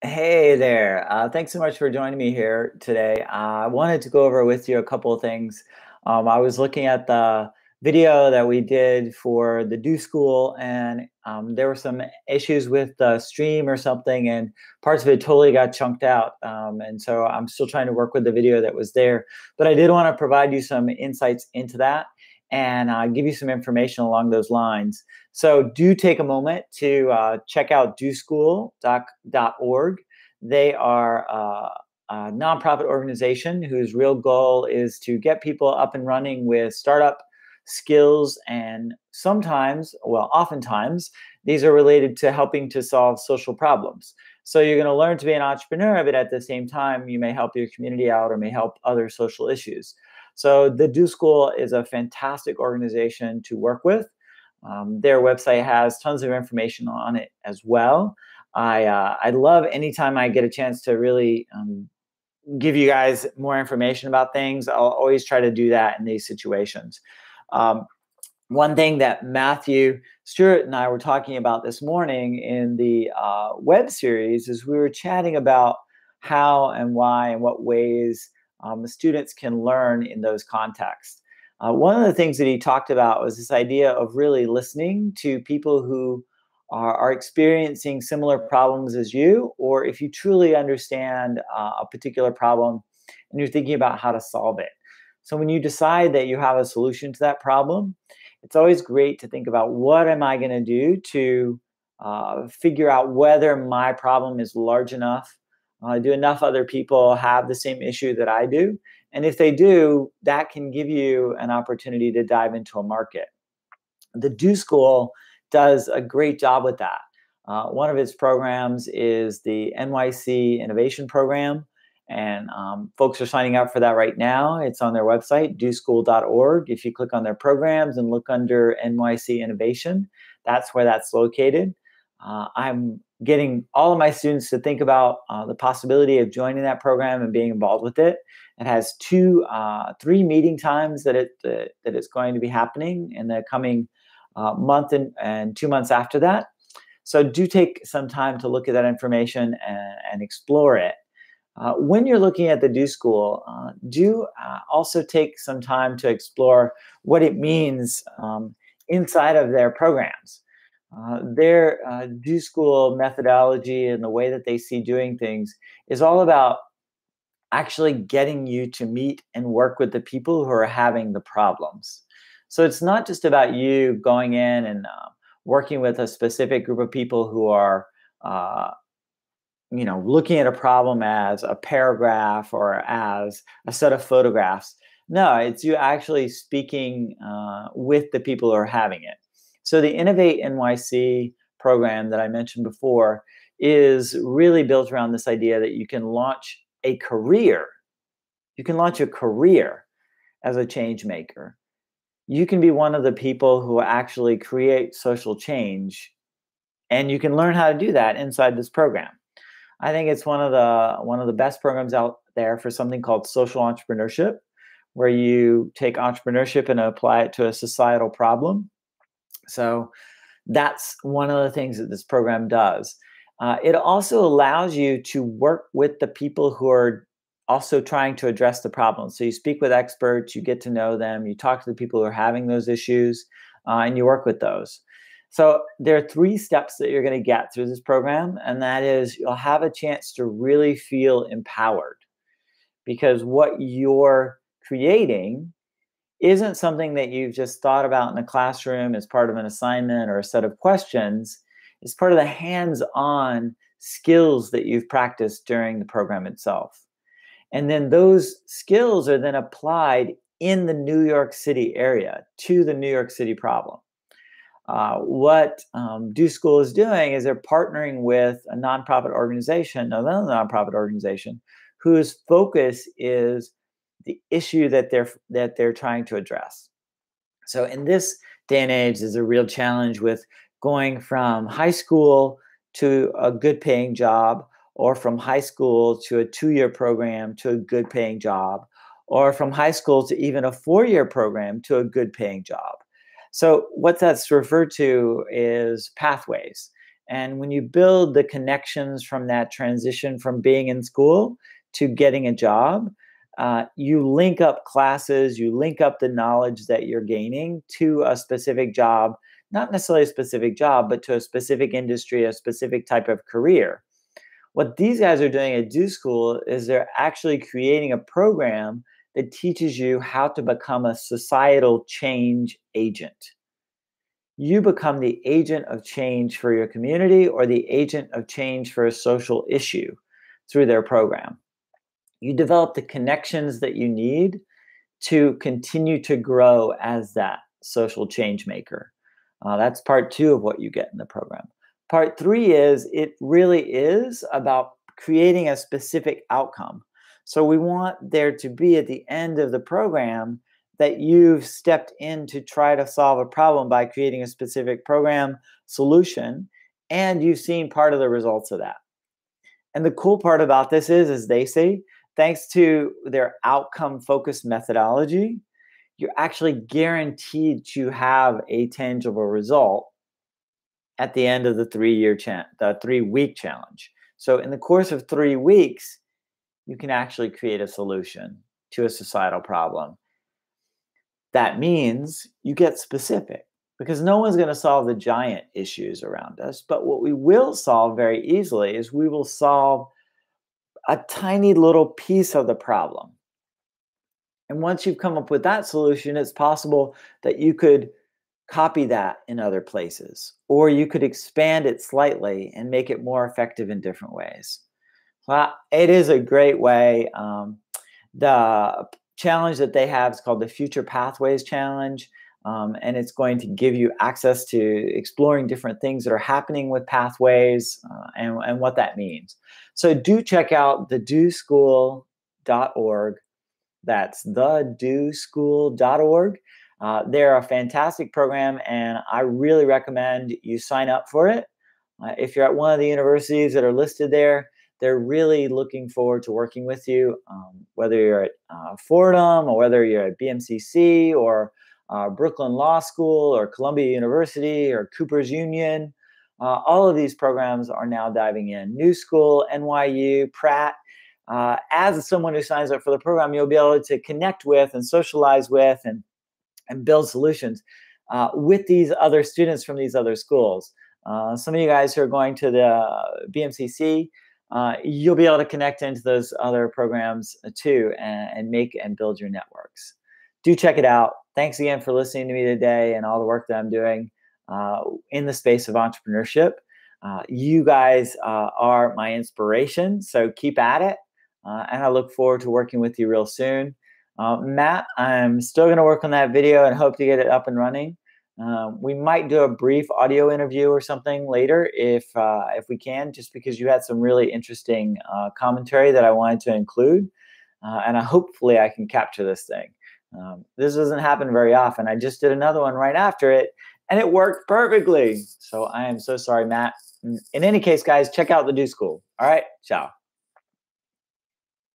Hey there. Thanks so much for joining me here today. I wanted to go over with you a couple of things. I was looking at the video that we did for the Do School, and there were some issues with the stream or something, and parts of it totally got chunked out. And so I'm still trying to work with the video that was there. But I did want to provide you some insights into that and give you some information along those lines. So do take a moment to check out DoSchoolorg. They are a nonprofit organization whose real goal is to get people up and running with startup skills, and sometimes, well, oftentimes, these are related to helping to solve social problems. So you're going to learn to be an entrepreneur, but at the same time, you may help your community out or may help other social issues. So the Do School is a fantastic organization to work with. Their website has tons of information on it as well. I love anytime I get a chance to really give you guys more information about things. I'll always try to do that in these situations. One thing that Matthew, Stewart, and I were talking about this morning in the web series is we were chatting about how and why and what ways the students can learn in those contexts. One of the things that he talked about was this idea of really listening to people who are experiencing similar problems as you, or if you truly understand a particular problem and you're thinking about how to solve it. So when you decide that you have a solution to that problem, it's always great to think about what am I going to do to figure out whether my problem is large enough. Do enough other people have the same issue that I do? And if they do, that can give you an opportunity to dive into a market. The Do School does a great job with that. One of its programs is the NYC Innovation Program, and folks are signing up for that right now. It's on their website, DoSchool.org. If you click on their programs and look under NYC Innovation, that's where that's located. I'm getting all of my students to think about the possibility of joining that program and being involved with it. It has three meeting times that it's going to be happening in the coming month and 2 months after that. So do take some time to look at that information and explore it. When you're looking at the Do School, do also take some time to explore what it means inside of their programs. Their Do School methodology and the way that they see doing things is all about actually getting you to meet and work with the people who are having the problems. So it's not just about you going in and working with a specific group of people who are, looking at a problem as a paragraph or as a set of photographs. No, it's you actually speaking with the people who are having it. So the Innovate NYC program that I mentioned before is really built around this idea that you can launch a career. You can launch a career as a change maker. You can be one of the people who actually create social change, and you can learn how to do that inside this program. I think it's one of the best programs out there for something called social entrepreneurship, where you take entrepreneurship and apply it to a societal problem. So that's one of the things that this program does. It also allows you to work with the people who are also trying to address the problem. So you speak with experts, you get to know them, you talk to the people who are having those issues, and you work with those. So there are 3 steps that you're going to get through this program, and that is you'll have a chance to really feel empowered, because what you're creating isn't something that you've just thought about in a classroom as part of an assignment or a set of questions. It's part of the hands-on skills that you've practiced during the program itself. And then those skills are then applied in the New York City area to the New York City problem. What Do School is doing is they're partnering with a nonprofit organization, another nonprofit organization, whose focus is the issue that they're trying to address. So in this day and age, there's a real challenge with going from high school to a good paying job, or from high school to a 2-year program to a good paying job, or from high school to even a 4-year program to a good paying job. So what that's referred to is pathways. And when you build the connections from that transition from being in school to getting a job, you link up classes, you link up the knowledge that you're gaining to a specific job, not necessarily a specific job, but to a specific industry, a specific type of career. What these guys are doing at DoSchool is they're actually creating a program that teaches you how to become a societal change agent. You become the agent of change for your community or the agent of change for a social issue through their program. You develop the connections that you need to continue to grow as that social change maker. That's part 2 of what you get in the program. Part 3 is it really is about creating a specific outcome. So we want there to be at the end of the program that you've stepped in to try to solve a problem by creating a specific program solution, and you've seen part of the results of that. And the cool part about this is, as they say, thanks to their outcome-focused methodology, you're actually guaranteed to have a tangible result at the end of the 3-week challenge. So in the course of 3 weeks, you can actually create a solution to a societal problem. That means you get specific, because no one's going to solve the giant issues around us. But what we will solve very easily is we will solve a tiny little piece of the problem. And once you've come up with that solution, it's possible that you could copy that in other places, or you could expand it slightly and make it more effective in different ways. Well, it is a great way. The challenge that they have is called the Future Pathways Challenge, and it's going to give you access to exploring different things that are happening with pathways and what that means. So do check out the DoSchool.org. That's the DoSchool.org. They're a fantastic program, and I really recommend you sign up for it. If you're at one of the universities that are listed there, they're really looking forward to working with you, whether you're at Fordham or whether you're at BMCC or Brooklyn Law School or Columbia University or Cooper's Union. All of these programs are now diving in. New School, NYU, Pratt. As someone who signs up for the program, you'll be able to connect with and socialize with and build solutions with these other students from these other schools. Some of you guys who are going to the BMCC, you'll be able to connect into those other programs too and make and build your networks. Do check it out. Thanks again for listening to me today and all the work that I'm doing in the space of entrepreneurship. You guys are my inspiration, so keep at it. And I look forward to working with you real soon. Matt, I'm still going to work on that video and hope to get it up and running. We might do a brief audio interview or something later if we can, just because you had some really interesting commentary that I wanted to include. And hopefully I can capture this thing. This doesn't happen very often. I just did another one right after it, and it worked perfectly. So I am so sorry, Matt. In any case, guys, check out the DoSchool. All right, ciao.